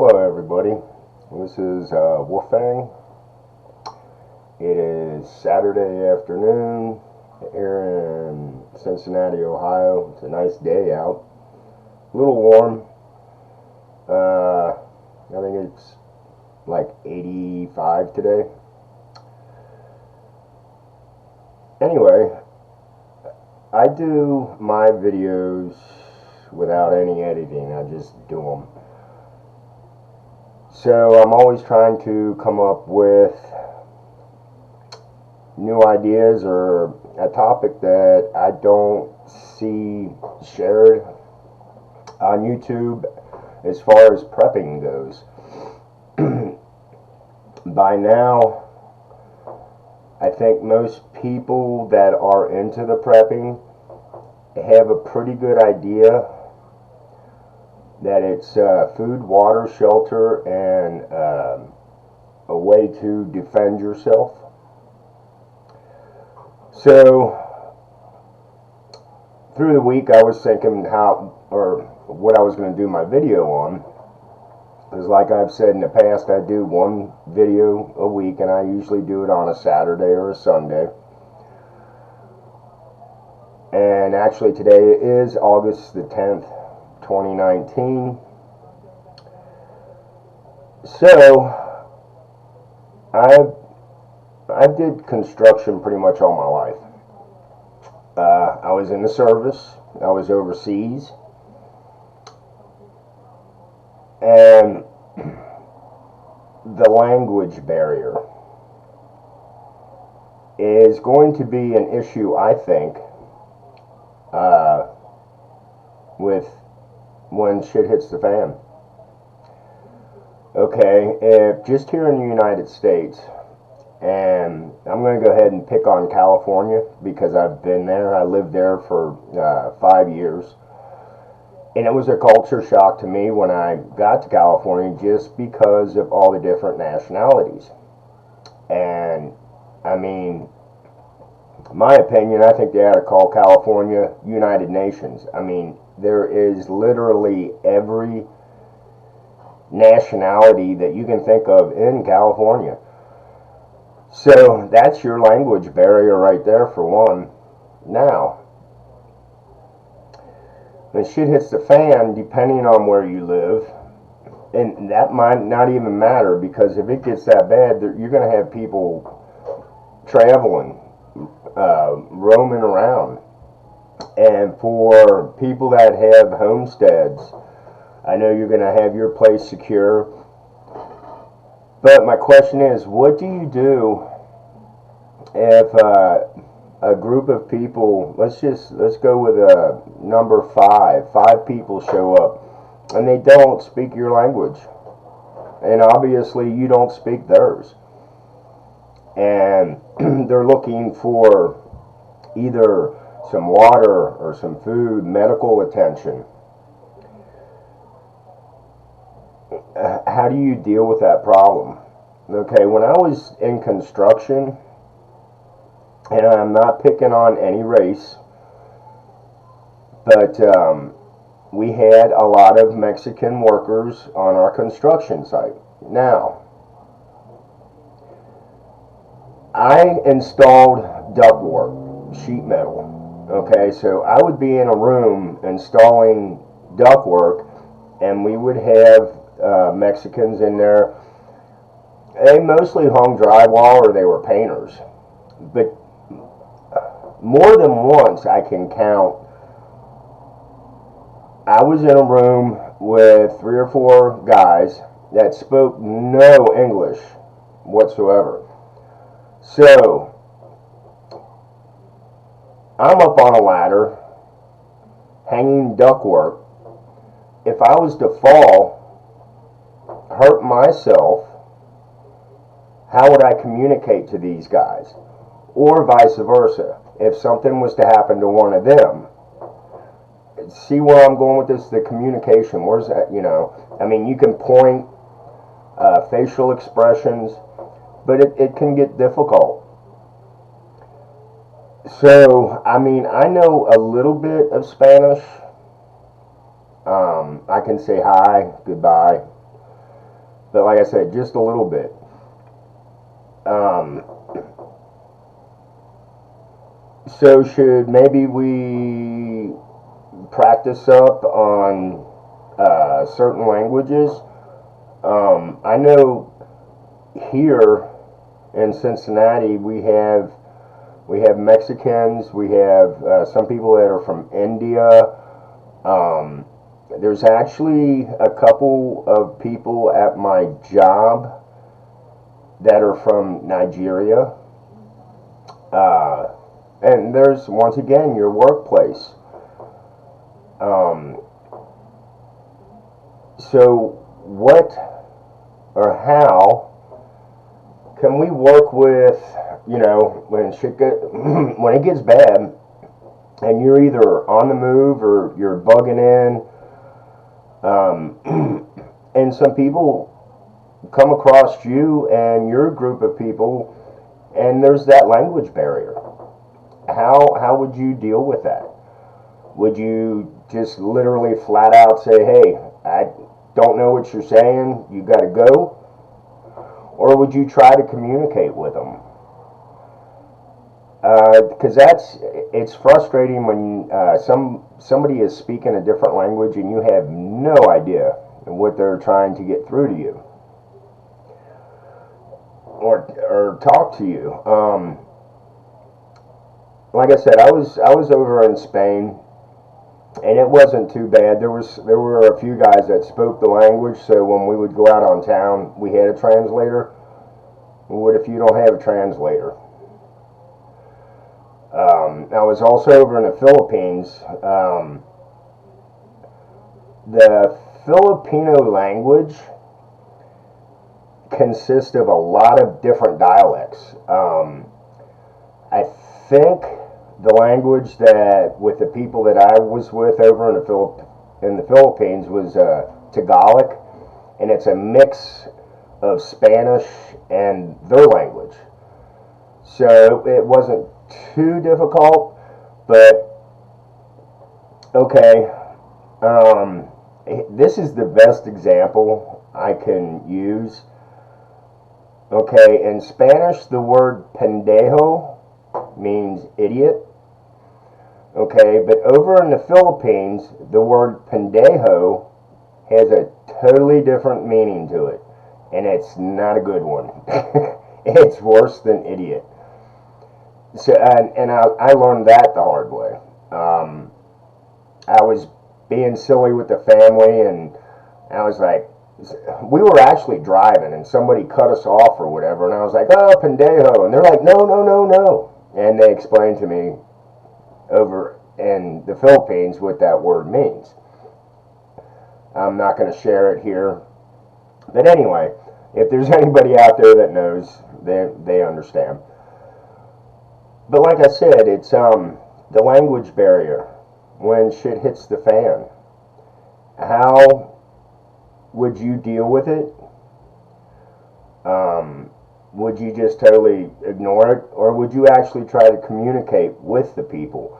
Hello everybody, this is Wolfang. It is Saturday afternoon here in Cincinnati, Ohio. It's a nice day out, a little warm. I think it's like 85 today. Anyway, I do my videos without any editing. I just do them. So I'm always trying to come up with new ideas or a topic that I don't see shared on YouTube as far as prepping goes. By now, I think most people that are into the prepping have a pretty good idea that it's food, water, shelter, and a way to defend yourself. So through the week I was thinking what I was going to do my video on, because like I've said in the past, I do one video a week, and I usually do it on a Saturday or a Sunday. And actually today is August the 10th, 2019. So I did construction pretty much all my life. I was in the service. I was overseas, and the language barrier is going to be an issue, I think, with when shit hits the fan. Okay, if just here in the United States, and I'm going to go ahead and pick on California because I've been there. I lived there for 5 years, and it was a culture shock to me when I got to California just because of all the different nationalities. And I mean, my opinion, I think they ought to call California United Nations. I mean, there is literally every nationality that you can think of in California. So that's your language barrier right there for one. Now, when shit hits the fan, depending on where you live, and that might not even matter, because if it gets that bad, you're going to have people traveling, roaming around. And for people that have homesteads, I know you're going to have your place secure. But my question is, what do you do if a group of people, let's go with a number 5. 5 people show up and they don't speak your language, and obviously you don't speak theirs, and they're looking for either some water or some food, medical attention. How do you deal with that problem? Okay, when I was in construction, and I'm not picking on any race, but we had a lot of Mexican workers on our construction site. Now, I installed ductwork, sheet metal. Okay, so I would be in a room installing ductwork, and we would have Mexicans in there. They mostly hung drywall or they were painters. But more than once I can count, I was in a room with 3 or 4 guys that spoke no English whatsoever. So I'm up on a ladder hanging ductwork. If I was to fall, hurt myself, how would I communicate to these guys? Or vice versa, if something was to happen to one of them. See where I'm going with this? The communication, where's that? I mean, you can point, facial expressions, but it can get difficult. So, I mean, I know a little bit of Spanish. I can say hi, goodbye. but like I said, just a little bit. So should maybe we practice up on certain languages? I know here in Cincinnati we have Mexicans, we have some people that are from India. There's actually a couple of people at my job that are from Nigeria. And there's, once again, your workplace. So what or how can we work with, when when it gets bad and you're either on the move or you're bugging in, and some people come across you and your group of people, and there's that language barrier. How would you deal with that? Would you just literally flat out say, hey, I don't know what you're saying, you got to go? Or would you try to communicate with them? Because it's frustrating when somebody is speaking a different language and you have no idea what they're trying to get through to you or talk to you. Like I said, I was over in Spain, and it wasn't too bad. There were a few guys that spoke the language, so when we would go out on town, we had a translator. What if you don't have a translator? I was also over in the Philippines. The Filipino language consists of a lot of different dialects. I think the language that with the people that I was with over in the Philippines was Tagalog, and it's a mix of Spanish and their language. So it wasn't too difficult, but okay. This is the best example I can use. Okay, in Spanish, the word pendejo means idiot. Okay, but over in the Philippines, the word pendejo has a totally different meaning to it, and it's not a good one. It's worse than idiot. So, and I learned that the hard way. I was being silly with the family, and I was like, we were actually driving, and somebody cut us off or whatever, and I was like, oh, pendejo, and they're like, no, no, no, no, and they explained to me over in the Philippines what that word means. I'm not going to share it here, but anyway, if there's anybody out there that knows, they understand. But like I said, it's the language barrier. When shit hits the fan, how would you deal with it? Would you just totally ignore it, or would you actually try to communicate with the people?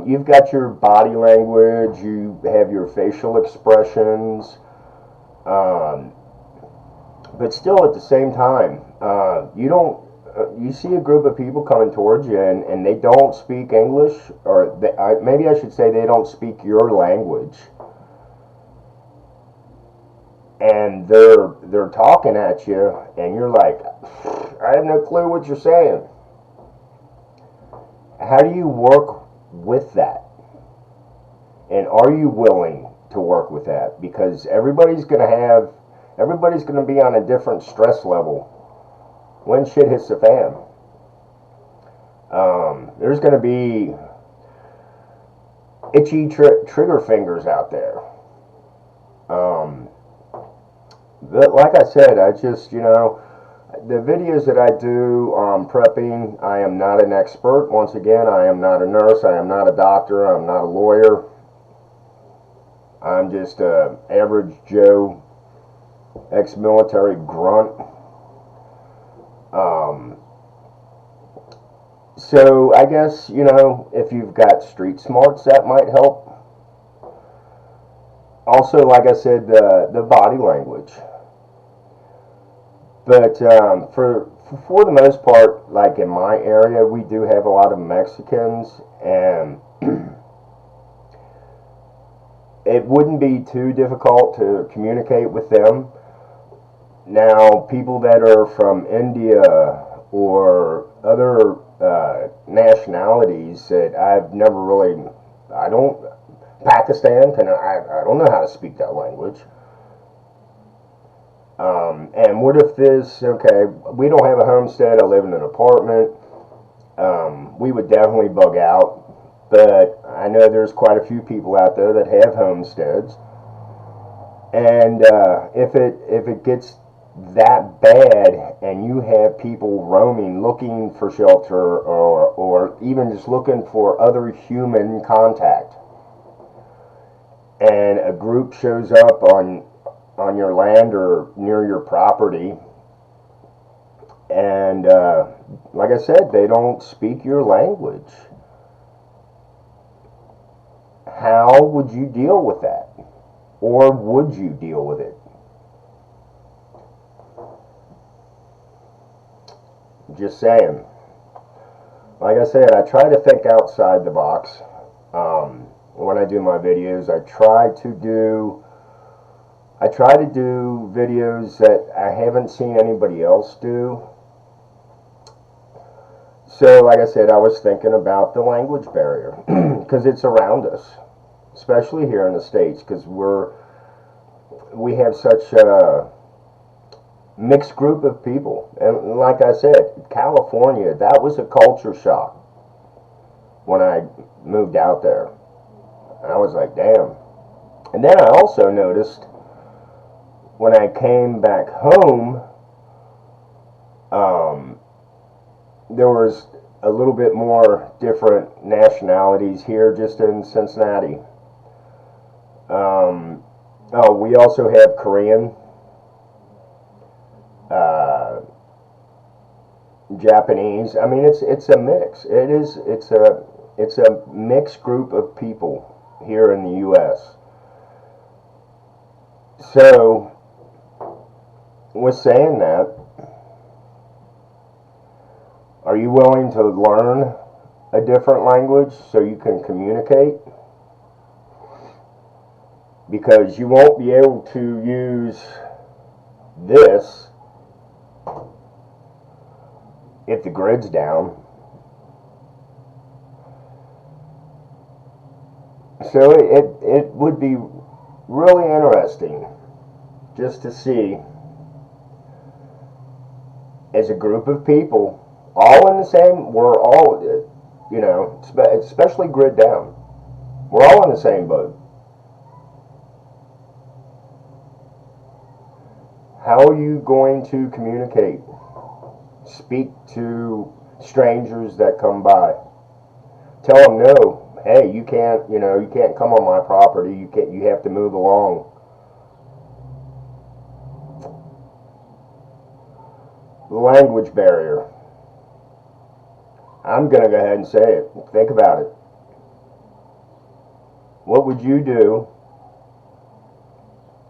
You've got your body language, you have your facial expressions, but still at the same time, you see a group of people coming towards you and they don't speak English, or maybe I should say they don't speak your language, and they're talking at you, and you're like, I have no clue what you're saying. How do you work with that? And are you willing to work with that? Because everybody's going to be on a different stress level when shit hits the fan. There's going to be itchy trigger fingers out there. But like I said, I just, the videos that I do on prepping, I am not an expert. Once again, I am not a nurse, I am not a doctor, I'm not a lawyer. I'm just a average Joe, ex-military grunt. So I guess, if you've got street smarts, that might help. Also, like I said, the body language. But for the most part, like in my area, we do have a lot of Mexicans, and it wouldn't be too difficult to communicate with them. Now, people that are from India or other nationalities that I've never really, I don't, Pakistan, I don't know how to speak that language. And what if this, okay, we don't have a homestead, I live in an apartment, we would definitely bug out. But I know there's quite a few people out there that have homesteads. And if it gets that bad and you have people roaming looking for shelter, or even just looking for other human contact, and a group shows up on your land or near your property, and like I said, they don't speak your language, how would you deal with that? Or would you deal with it? Just saying. Like I said, I try to think outside the box. When I do my videos, I try to do videos that I haven't seen anybody else do. So, like I said, I was thinking about the language barrier because it's around us, especially here in the States, because we have such a mixed group of people. And like I said, California, that was a culture shock when I moved out there. I was like, damn. And then I also noticed when I came back home, there was a little bit more different nationalities here just in Cincinnati. Oh, we also have Korean, Japanese. I mean, it's a mix. It's a mixed group of people here in the U.S. So, with saying that, are you willing to learn a different language so you can communicate? Because you won't be able to use this if the grid's down. So it would be really interesting just to see, as a group of people, all in the same, we're all, you know, especially grid down, we're all in the same boat. How are you going to communicate? Speak to strangers that come by. Tell them, no, hey, you can't, you can't come on my property. You have to move along. The language barrier. I'm going to go ahead and say it. Think about it. What would you do,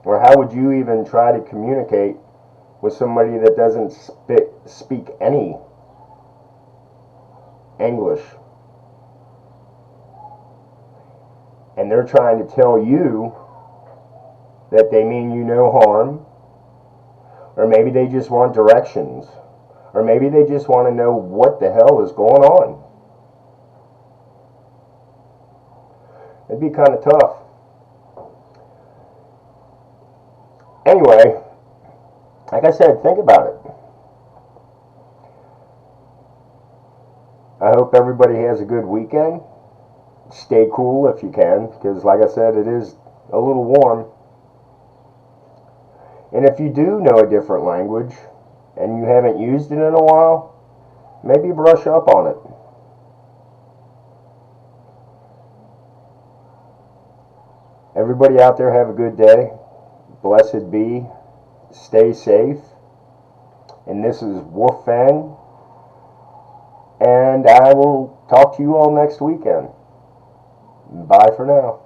or how would you even try to communicate with somebody that doesn't speak any English? And they're trying to tell you that they mean you no harm, or maybe they just want directions, or maybe they just want to know what the hell is going on. It'd be kind of tough. Anyway, like I said, think about it. I hope everybody has a good weekend. Stay cool if you can, because like I said, it is a little warm. And if you do know a different language and you haven't used it in a while, maybe brush up on it. Everybody out there have a good day. Blessed be. Stay safe. And this is Wolf Fang. And I will talk to you all next weekend. Bye for now.